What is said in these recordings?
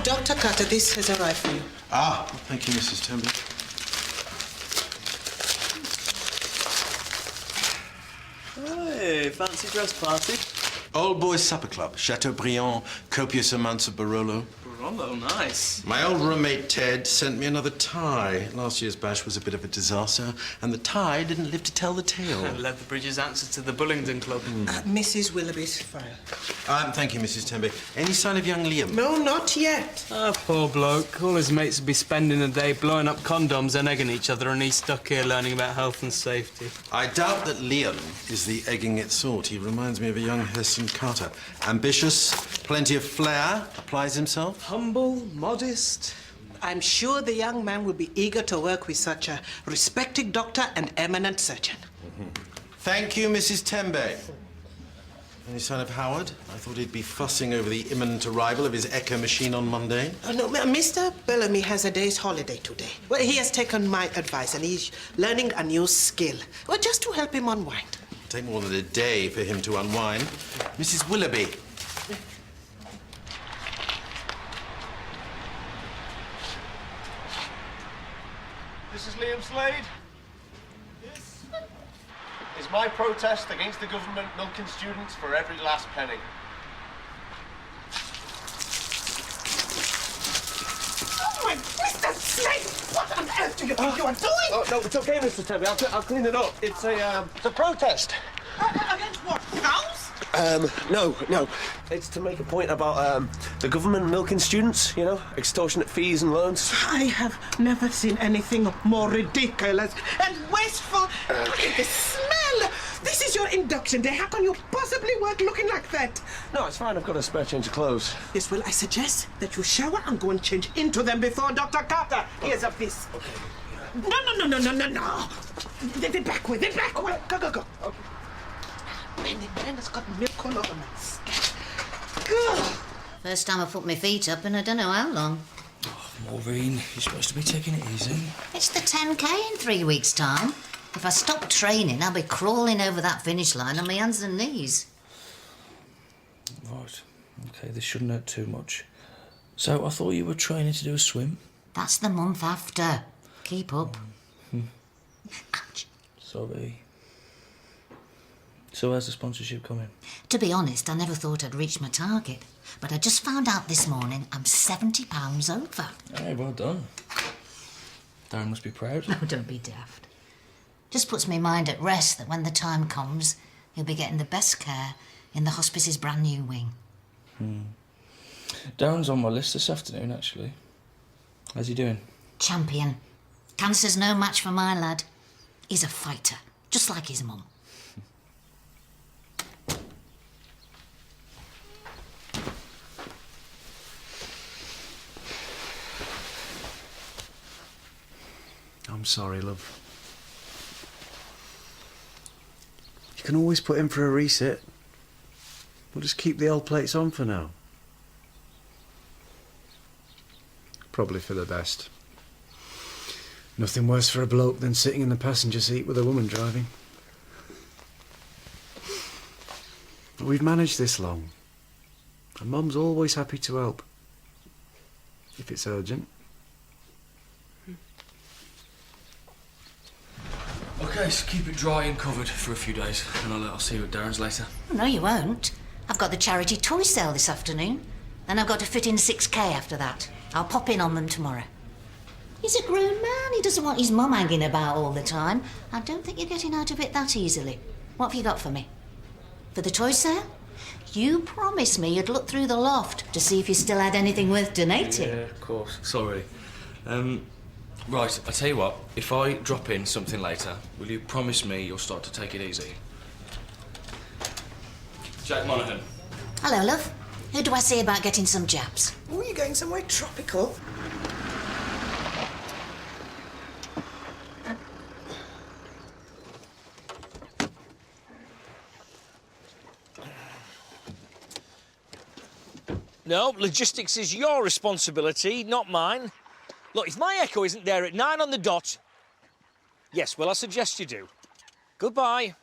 Dr. Carter, this has arrived for you. Ah, thank you, Mrs. Temby. Hey, fancy dress party? Old Boys Supper Club, Chateaubriand, copious amounts of Barolo. Barolo, nice. My old roommate Ted sent me another tie. Last year's bash was a bit of a disaster, and the tie didn't live to tell the tale. Led the Bridges answer to the Bullingdon Club. Mrs. Willoughby's file. Thank you, Mrs. Temby. Any sign of young Liam? No, not yet. Ah, poor bloke. All his mates would be spending the day blowing up condoms and egging each other, and he's stuck here learning about health and safety. I doubt that Liam is the egging it sort. He reminds me of a young Heston Carter. Ambitious, plenty of flair, applies himself. Humble, modest. I'm sure the young man will be eager to work with such a respected doctor and eminent surgeon. Thank you, Mrs. Tembe. Any sign of Howard? I thought he'd be fussing over the imminent arrival of his Echo machine on Monday. Oh, no, Mr. Bellamy has a day's holiday today. Well, he has taken my advice and he's learning a new skill. Well, just to help him unwind. It'll take more than a day for him to unwind. Mrs. Willoughby. This is Liam Slade. Yes. It's my protest against the government milking students for every last penny. Oh, my Mr. Slade! What on earth do you think you are doing? Oh, no, it's okay, Mr. Temby. I'll clean it up. It's a protest. Against what? Cows? No. It's to make a point about, the government milking students, you know, extortionate fees and loans. I have never seen anything more ridiculous and wasteful. Look at the smell! This is your induction day. How can you possibly work looking like that? No, it's fine. I've got a spare change of clothes. Yes, well, I suggest that you shower and go and change into them before Dr. Carter hears of this. Okay. No. They're back way. Go. Okay. Man has got milk all over my skin. Good. First time I put my feet up in I don't know how long. Oh, Maureen, you're supposed to be taking it easy. It's the 10K in 3 weeks' time. If I stop training, I'll be crawling over that finish line on my hands and knees. Right. OK, this shouldn't hurt too much. So, I thought you were training to do a swim? That's the month after. Keep up. Ouch. Sorry. So, where's the sponsorship coming? To be honest, I never thought I'd reach my target. But I just found out this morning I'm £70 over. Hey, well done. Darren must be proud. Oh, don't be daft. Just puts my mind at rest that when the time comes, he'll be getting the best care in the hospice's brand new wing. Darren's on my list this afternoon, actually. How's he doing? Champion. Cancer's no match for my lad. He's a fighter, just like his mum. I'm sorry, love. You can always put in for a resit. We'll just keep the old plates on for now. Probably for the best. Nothing worse for a bloke than sitting in the passenger seat with a woman driving. But we've managed this long. And Mum's always happy to help. If it's urgent. OK, so keep it dry and covered for a few days, and I'll see you at Darren's later. No, you won't. I've got the charity toy sale this afternoon. Then I've got to fit in 6K after that. I'll pop in on them tomorrow. He's a grown man. He doesn't want his mum hanging about all the time. I don't think you're getting out of it that easily. What have you got for me? For the toy sale? You promised me you'd look through the loft to see if you still had anything worth donating. Yeah, of course. Sorry. Right, I tell you what, if I drop in something later, will you promise me you'll start to take it easy? Jack Monaghan. Hello, love. Who do I see about getting some jabs? Oh, you're going somewhere tropical. No, logistics is your responsibility, not mine. Look, if my Echo isn't there at 9 on the dot... Yes, well, I suggest you do. Goodbye.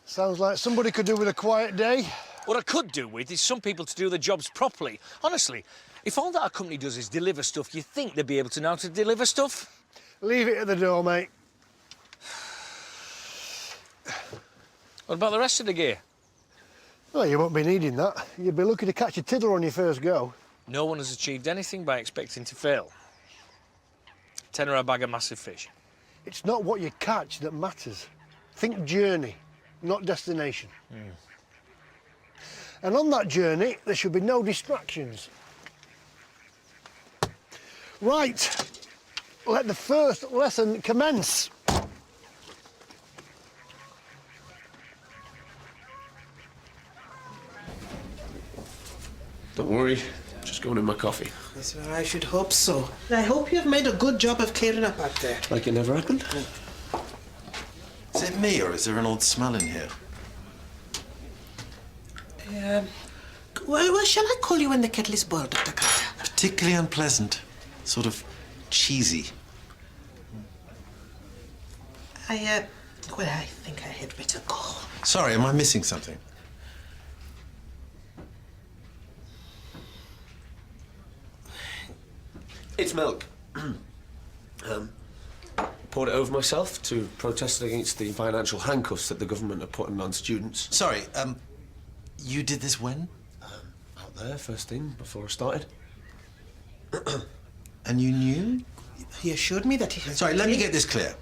Sounds like somebody could do with a quiet day. What I could do with is some people to do their jobs properly. Honestly, If all that a company does is deliver stuff, you'd think they'd be able to know how to deliver stuff. Leave it at the door, mate. What about the rest of the gear? Well, you won't be needing that. You'd be lucky to catch a tiddler on your first go. No one has achieved anything by expecting to fail. Tenner a bag of massive fish. It's not what you catch that matters. Think journey, not destination. And on that journey, there should be no distractions. Right, let the first lesson commence. Don't worry, just going in my coffee. Yes, well, I should hope so. I hope you've made a good job of clearing up out there. Like it never happened? Is it me, or is there an odd smell in here? Well, shall I call you when the kettle is boiled, Dr. Carter? Particularly unpleasant. Sort of cheesy. Well, I think I had better go. Sorry, am I missing something? It's milk. Poured it over myself to protest against the financial handcuffs that the government are putting on students. Sorry, you did this when? Out there, first thing, before I started. And you knew? He assured me that he had... Sorry, let me get this clear.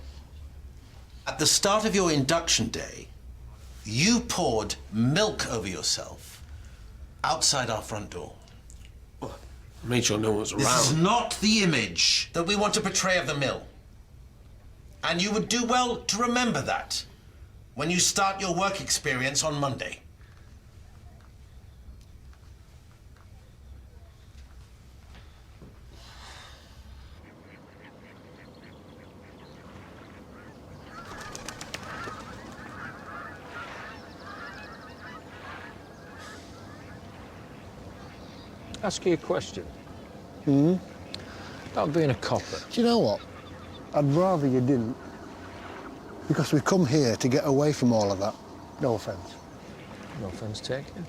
At the start of your induction day, you poured milk over yourself outside our front door. Made sure no one was around. This is not the image that we want to portray of the mill. And you would do well to remember that when you start your work experience on Monday. Ask you a question. About being a copper. Do you know what? I'd rather you didn't. Because we've come here to get away from all of that. No offence. No offence taken.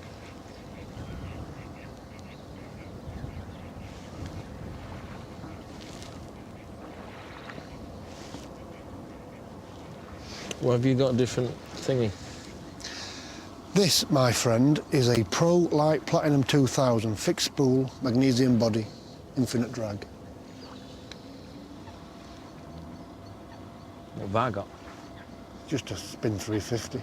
Well, have you got a different thingy? This, my friend, is a Pro Light Platinum 2000 fixed spool, magnesium body, infinite drag. What have I got? Just a spin 350.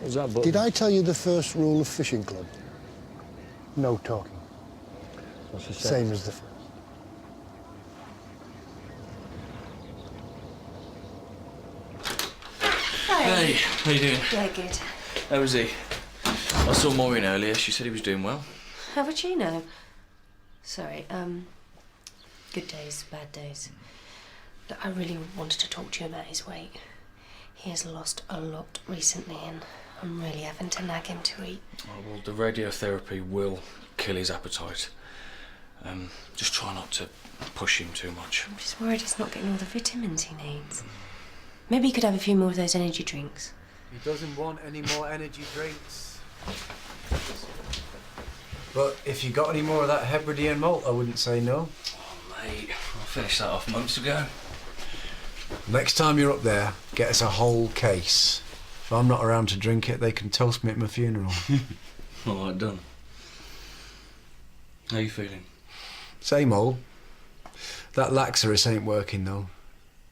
What's that button? Did I tell you the first rule of fishing club? No talking. What's the Same as the... Hey, how you doing? Yeah, good. How was he? I saw Maureen earlier. She said he was doing well. How would you know? Sorry, good days, bad days. Look, I really wanted to talk to you about his weight. He has lost a lot recently and I'm really having to nag him to eat. Oh, well, the radiotherapy will kill his appetite. Just try not to push him too much. I'm just worried he's not getting all the vitamins he needs. Maybe he could have a few more of those energy drinks. He doesn't want any more energy drinks. But if you got any more of that Hebridean malt, I wouldn't say no. Oh, mate, I finished that off months ago. Next time you're up there, get us a whole case. If I'm not around to drink it, they can toast me at my funeral. All right, done. How you feeling? Same old. That Laxarus ain't working, though.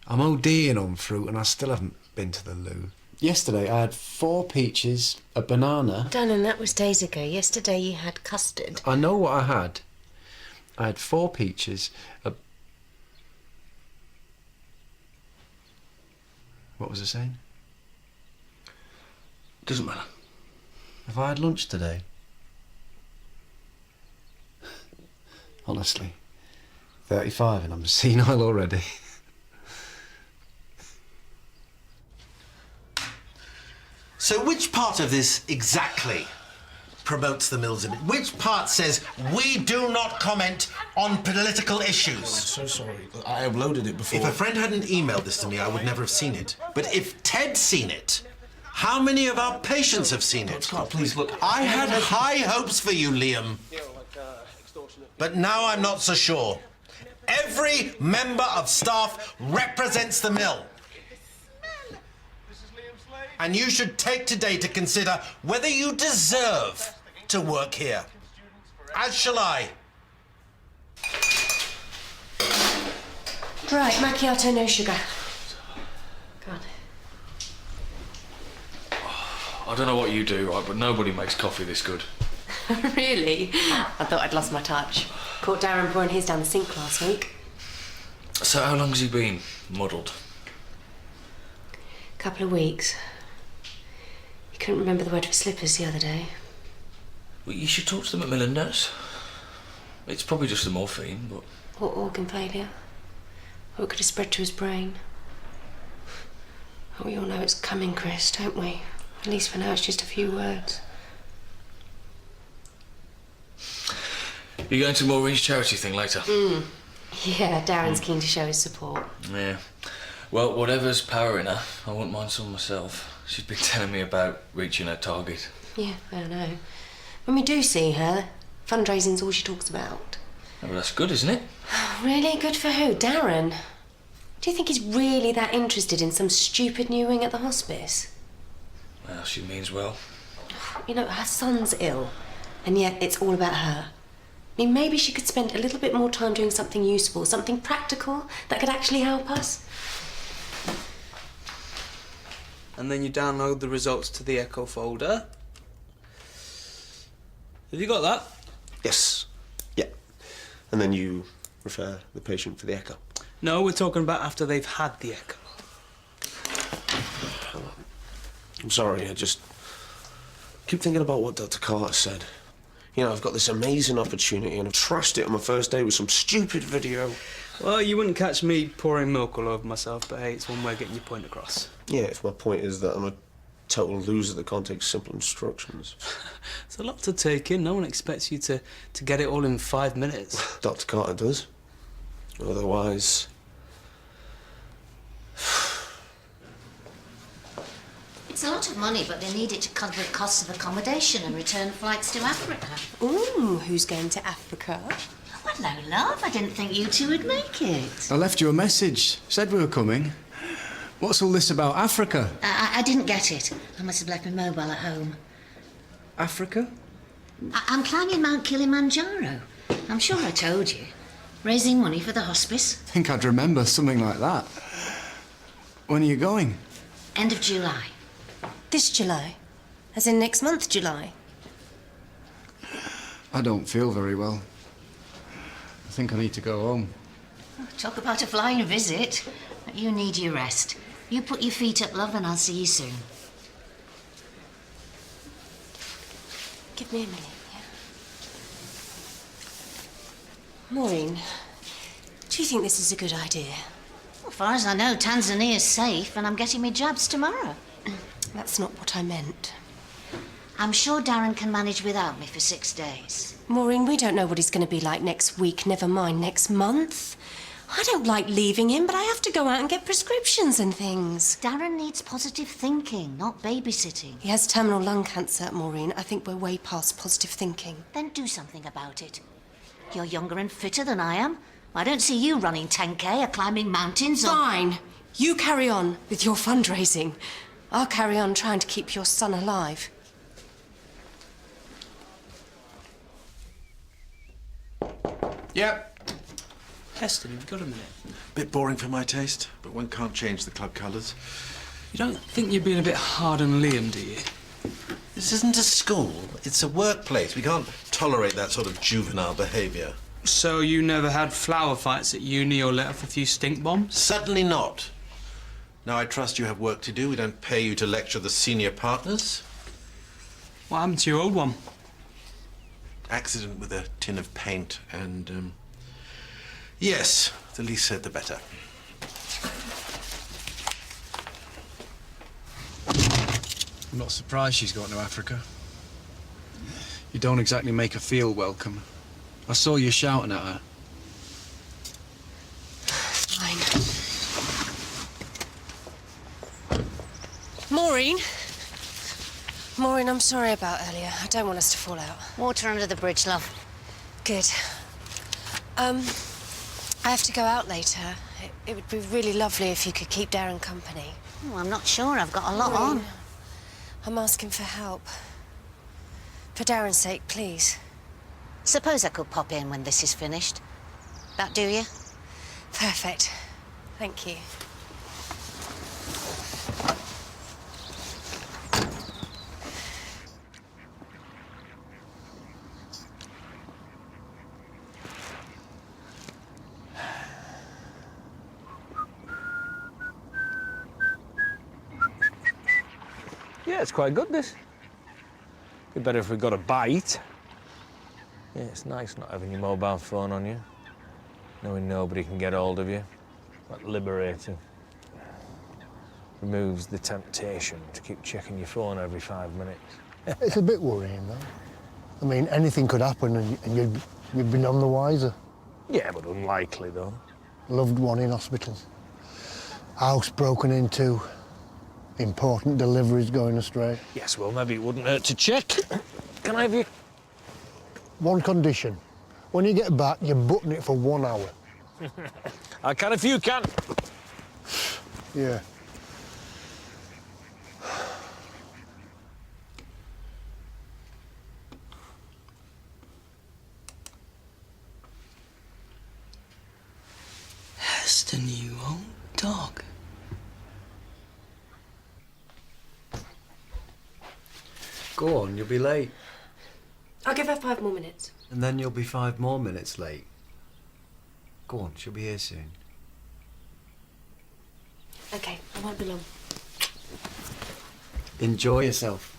I'm ODing on fruit and I still haven't been to the loo. Yesterday I had 4 peaches, a banana... Darling, that was days ago. Yesterday you had custard. I know what I had. I had 4 peaches, a... What was I saying? Doesn't matter. Have I had lunch today? Honestly. 35 and I'm senile already. So which part of this exactly promotes the mill's image? Which part says we do not comment on political issues? I'm so sorry. I uploaded it before. If a friend hadn't emailed this to me, I would never have seen it. But if Ted's seen it, How many of our patients have seen it? Scott, please look. I had high hopes for you, Liam. But now I'm not so sure. Every member of staff represents the mill. And you should take today to consider whether you deserve to work here. As shall I. Right, macchiato, no sugar. Go on. I don't know what you do, right, but nobody makes coffee this good. Really? I thought I'd lost my touch. Caught Darren pouring his down the sink last week. So how long has he been muddled? Couple of weeks. He couldn't remember the word for slippers the other day. Well, you should talk to them at Melinda's. It's probably just the morphine, but... Or organ failure. Or it could have spread to his brain. Oh, we all know it's coming, Chris, don't we? At least for now it's just a few words. You're going to Maureen's charity thing later? Yeah, Darren's keen to show his support. Yeah. Well, whatever's powering her, I wouldn't mind some myself. She's been telling me about reaching her target. Yeah, I know. When we do see her, fundraising's all she talks about. Oh, well, that's good, isn't it? Really? Good for who? Darren? Do you think he's really that interested in some stupid new wing at the hospice? Well, she means well. You know, her son's ill, and yet it's all about her. I mean, maybe she could spend a little bit more time doing something useful, something practical that could actually help us. And then you download the results to the Echo folder. Have you got that? Yes. Yeah. And then you refer the patient for the echo. No, we're talking about after they've had the Echo. I'm sorry, I just keep thinking about what Dr. Carter said. You know, I've got this amazing opportunity and I've trashed it on my first day with some stupid video. Well, you wouldn't catch me pouring milk all over myself, but hey, it's one way of getting your point across. Yeah, if my point is that I'm a total loser that can't take simple instructions. It's a lot to take in. No one expects you to get it all in 5 minutes. Dr. Carter does. Otherwise... It's a lot of money, but they need it to cover the costs of accommodation and return flights to Africa. Ooh, who's going to Africa? Well, no, love. I didn't think you two would make it. I left you a message. Said we were coming. What's all this about Africa? I didn't get it. I must have left my mobile at home. Africa? I'm climbing Mount Kilimanjaro. I'm sure I told you. Raising money for the hospice. I think I'd remember something like that. When are you going? End of July. This July? As in next month, July? I don't feel very well. I think I need to go home. Talk about a flying visit. But you need your rest. You put your feet up, love, and I'll see you soon. Give me a minute, yeah? Maureen, do you think this is a good idea? Well, as far as I know, Tanzania's safe, and I'm getting me jabs tomorrow. That's not what I meant. I'm sure Darren can manage without me for 6 days. Maureen, we don't know what he's going to be like next week, never mind next month. I don't like leaving him, but I have to go out and get prescriptions and things. Darren needs positive thinking, not babysitting. He has terminal lung cancer, Maureen. I think we're way past positive thinking. Then do something about it. You're younger and fitter than I am. I don't see you running 10K or climbing mountains or... Fine. You carry on with your fundraising. I'll carry on trying to keep your son alive. Yep. Heston, have you got a minute? Bit boring for my taste, but one can't change the club colours. You don't think you're being a bit hard on Liam, do you? This isn't a school, it's a workplace. We can't tolerate that sort of juvenile behaviour. So you never had flower fights at uni or let off a few stink bombs? Certainly not. Now, I trust you have work to do. We don't pay you to lecture the senior partners. What happened to your old one? Accident with a tin of paint and, yes, the least said the better. I'm not surprised she's gone to Africa. You don't exactly make her feel welcome. I saw you shouting at her. Fine. Maureen, Maureen, I'm sorry about earlier. I don't want us to fall out. Water under the bridge, love. Good. I have to go out later. It would be really lovely if you could keep Darren company. Oh, I'm not sure. I've got a lot on. I'm asking for help. For Darren's sake, please. Suppose I could pop in when this is finished. That do you? Perfect. Thank you. Yeah, it's quite good, this. Be better if we got a bite. Yeah, it's nice not having your mobile phone on you, knowing nobody can get hold of you. Like liberating. Removes the temptation to keep checking your phone every 5 minutes. It's a bit worrying, though. I mean, anything could happen and you'd be none the wiser. Yeah, but unlikely, though. Loved one in hospital. House broken into. Important deliveries going astray. Yes, well, maybe it wouldn't hurt to check. Can I have you? One condition. When you get back, you button it for 1 hour. I can if you can. Yeah. Heston, you old dog. Go on, you'll be late. I'll give her 5 more minutes. And then you'll be 5 more minutes late. Go on, she'll be here soon. OK, I won't be long. Enjoy yourself.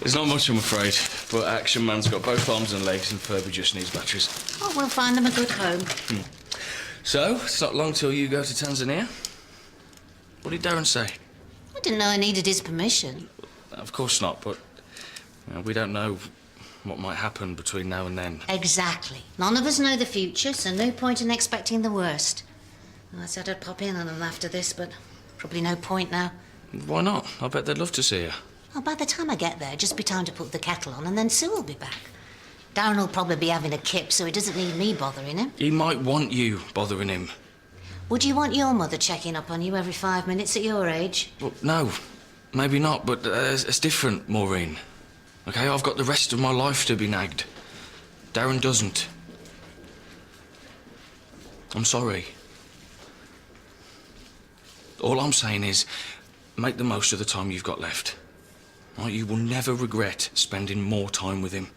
There's not much, I'm afraid, but Action Man's got both arms and legs and Furby just needs batteries. Oh, we'll find them a good home. So, it's not long till you go to Tanzania? What did Darren say? I didn't know I needed his permission. Of course not, but we don't know what might happen between now and then. Exactly. None of us know the future, so no point in expecting the worst. I said I'd pop in on them after this, but probably no point now. Why not? I bet they'd love to see you. Well, by the time I get there, just be time to put the kettle on, and then Sue will be back. Darren will probably be having a kip, so he doesn't need me bothering him. He might want you bothering him. Would you want your mother checking up on you every 5 minutes at your age? Well, no, maybe not, but it's different, Maureen. OK, I've got the rest of my life to be nagged. Darren doesn't. I'm sorry. All I'm saying is, make the most of the time you've got left. Right? You will never regret spending more time with him.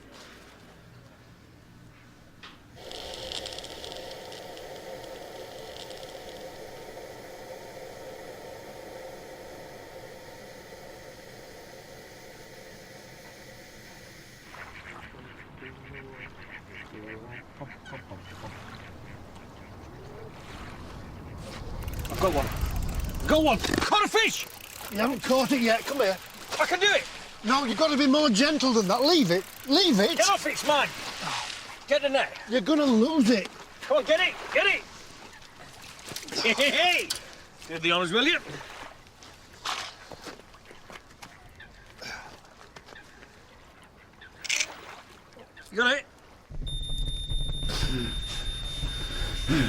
I've got one. Got one! Caught a fish! You haven't caught it yet. Come here. I can do it! No, you've got to be more gentle than that. Leave it. Leave it. Get off, it's mine! Get the net. You're going to lose it. Come on, get it! Get it! Hey! Do the honours, will you? Darren,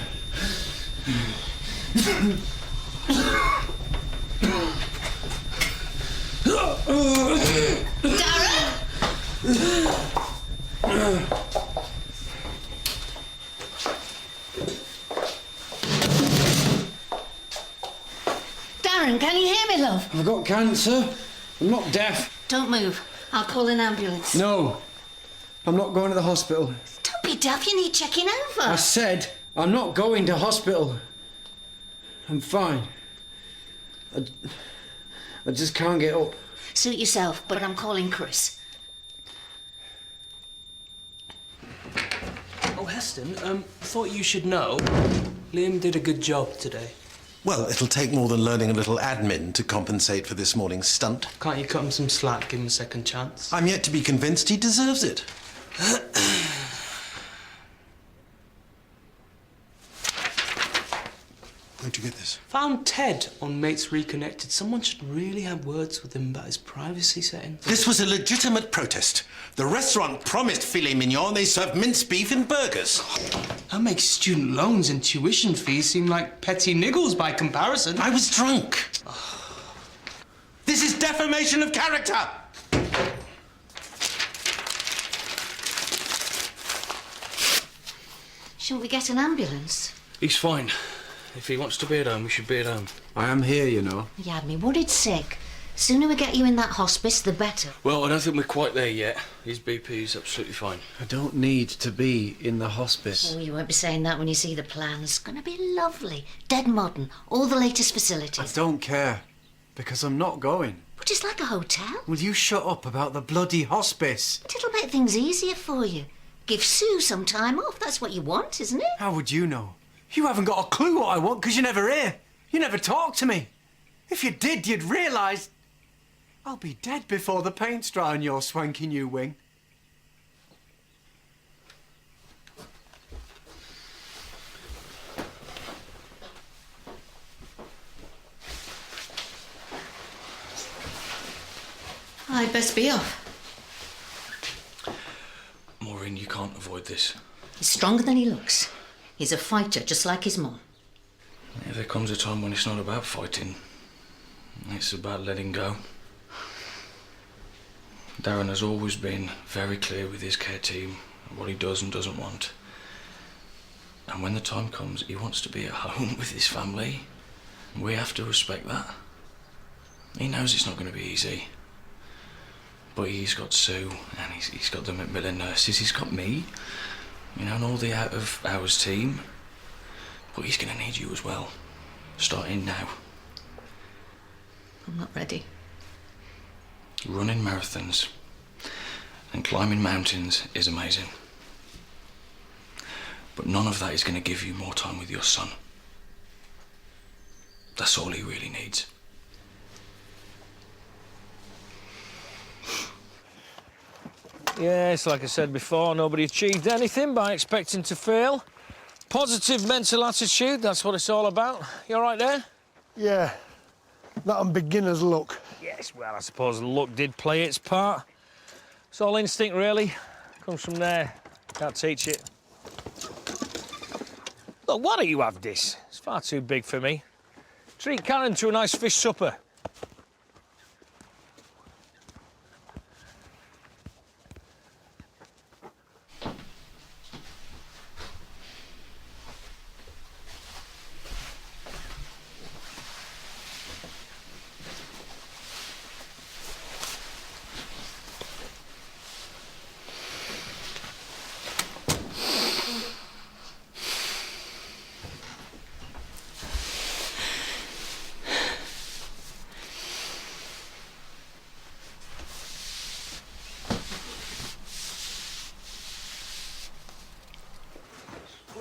can you hear me, love? I've got cancer. I'm not deaf. Don't move. I'll call an ambulance. No. I'm not going to the hospital. Don't be daft, you need checking over. I said I'm not going to hospital. I'm fine. I just can't get up. Suit yourself, but I'm calling Chris. Oh, Heston, I thought you should know. Liam did a good job today. Well, it'll take more than learning a little admin to compensate for this morning's stunt. Can't you cut him some slack, give him a second chance? I'm yet to be convinced he deserves it. Where'd you get this? Found Ted on Mates Reconnected. Someone should really have words with him about his privacy settings. This was a legitimate protest. The restaurant promised filet mignon. They served minced beef and burgers. That makes student loans and tuition fees seem like petty niggles by comparison. I was drunk. This is defamation of character. Shouldn't we get an ambulance? He's fine. If he wants to be at home, we should be at home. I am here, you know. You had me worried sick. Sooner we get you in that hospice, the better. Well, I don't think we're quite there yet. His BP's absolutely fine. I don't need to be in the hospice. Oh, you won't be saying that when you see the plans. It's going to be lovely. Dead modern. All the latest I facilities. don't care, because I'm not going. But it's like a hotel. Will you shut up about the bloody hospice? It'll make things easier for you. Give Sue some time off. That's what you want, isn't it? How would you know? You haven't got a clue what I want because you're never here. You never talk to me. If you did, you'd realise I'll be dead before the paint's dry on your swanky new wing. I'd best be off. Maureen, you can't avoid this. He's stronger than he looks. He's a fighter, just like his mum. Yeah, there comes a time when it's not about fighting. It's about letting go. Darren has always been very clear with his care team what he does and doesn't want. And when the time comes, he wants to be at home with his family. We have to respect that. He knows it's not going to be easy. But he's got Sue, and he's got the Macmillan nurses, he's got me, you know, and all the out-of-hours team. But he's going to need you as well, starting now. I'm not ready. Running marathons and climbing mountains is amazing. But none of that is going to give you more time with your son. That's all he really needs. Yes, like I said before, nobody achieved anything by expecting to fail. Positive mental attitude, that's what it's all about. You all right there? Yeah, that and beginner's luck. Yes, well, I suppose luck did play its part. It's all instinct, really. Comes from there. Can't teach it. Look, why don't you have this? It's far too big for me. Treat Karen to a nice fish supper.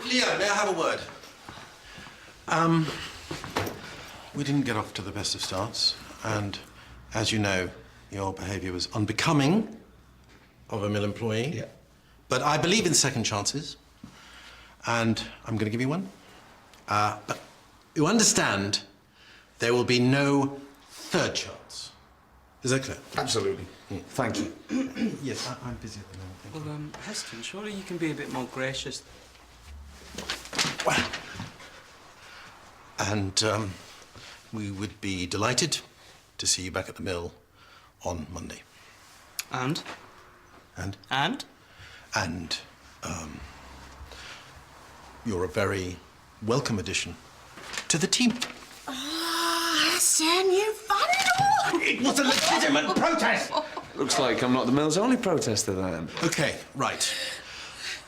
Leo, may I have a word? We didn't get off to the best of starts, and as you know, your behaviour was unbecoming of a mill employee. Yeah. But I believe in second chances, and I'm going to give you one. But you understand there will be no third chance. Is that clear? Absolutely. Thank you. Yes, I'm busy at the moment. Thank you. Well, Heston, surely you can be a bit more gracious. Well, and we would be delighted to see you back at the mill on Monday. And? And? And? And you're a very welcome addition to the team. Hassan, you've done it all! It was a legitimate protest! Looks like I'm not the mill's only protester then. Okay, right.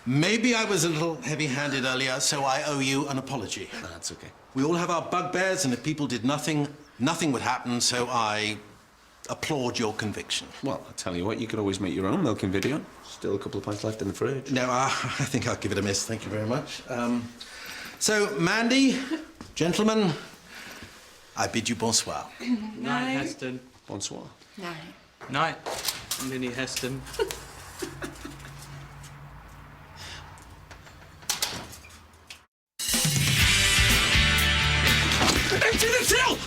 Maybe I was a little heavy-handed earlier, so I owe you an apology. No, that's okay. We all have our bugbears, and if people did nothing, nothing would happen, so I applaud your conviction. Well, I'll tell you what, you could always make your own milking video. Still a couple of pints left in the fridge. No, I think I'll give it a miss. Thank you very much. So, Mandy, gentlemen, I bid you bonsoir. Night, Heston. Bonsoir. Night. Night, Minnie Heston. Empty the till!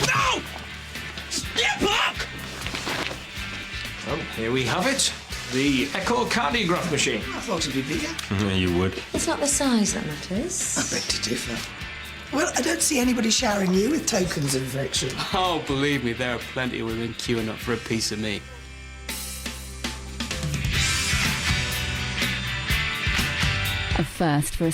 No! Step back! Well, here we have it. The echocardiograph machine. I thought it'd be bigger. Yeah, you would. It's not the size that matters. I beg to differ. Well, I don't see anybody showering you with tokens of affection. Oh, believe me, there are plenty of women queuing up for a piece of me. A first for a